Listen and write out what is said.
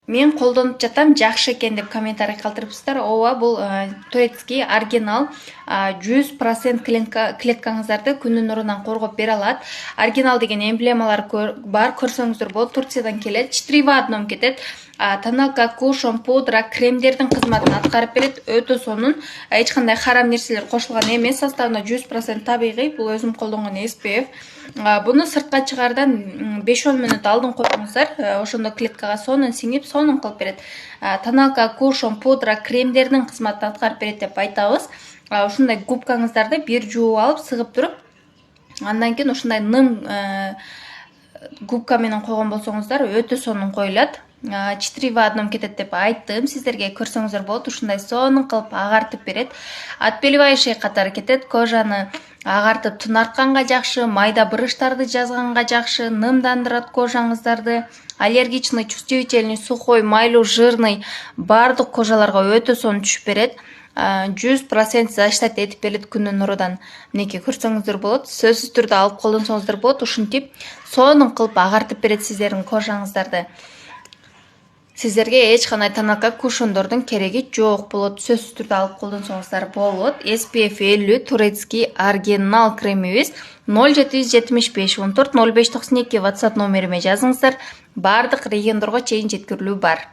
Мен колдонуп жатам, жакшы экен деп комментарий калтырыпсыздар. Ооба, бул турецкий оригинал 100% клеткаңыздарды күнүн нурунан коргоп бере алат. Оригинал деген эмблемалар бар, көрсөңүздөр болот. Турциядан келет, 4 в одном кетет. Тоналка, кушон, пудра, кремдердин кызматын аткарып берет. Өтө сонун, эч кандай харам нерселер кошулган эмес. Составына 100% табигый. Бул өзүм колдонгон SPF. Буну сыртка чыгардан 5-10 мүнөт алдын коюңуздар. Ошондо клеткага сонун сиңип, сонун кылып берет. Тоналка, кушон, пудра, кремдердин кызматын аткарып берет деп айтабыз. Ушундай губкаңыздарды бир жууп алып, сыгып туруп, андан кийин ушундай ным губка менен койгон болсоңуздар өтө сонун коюлат. 4 в одном кетет деп айттым. Сиздерге көрсөңүздөр болот. Ушундай сонун кылып агартып берет. Отбеливающий катары кетет. Кожаны агартып тунартканга жакшы, майда брыштарды жазганга жакшы, нымдандырат кожаңыздарды. Аллергичный, чувствительный, сухой, майлуу, жирный бардык кожаларга өтө сонун түшүп берет. 100% защита этип берет күнүн нурудан. Минеки көрсөңүздөр болот. Сөзсүз түрдө алып колдонсоңуздар болот. Ушинтип сонун кылып агартып берет сиздердин кожаңыздарды. Сиздерге эч кандай тоналка, кушондордун кереги жок болот. Сөзсүз түрдө алып колдонсоңуздар болот. SPF 50 турецкий оригинал кремибиз 0775 14 0592 WhatsApp номериме жазыңыздар. Бардык региондорго чейин жеткирилүү бар.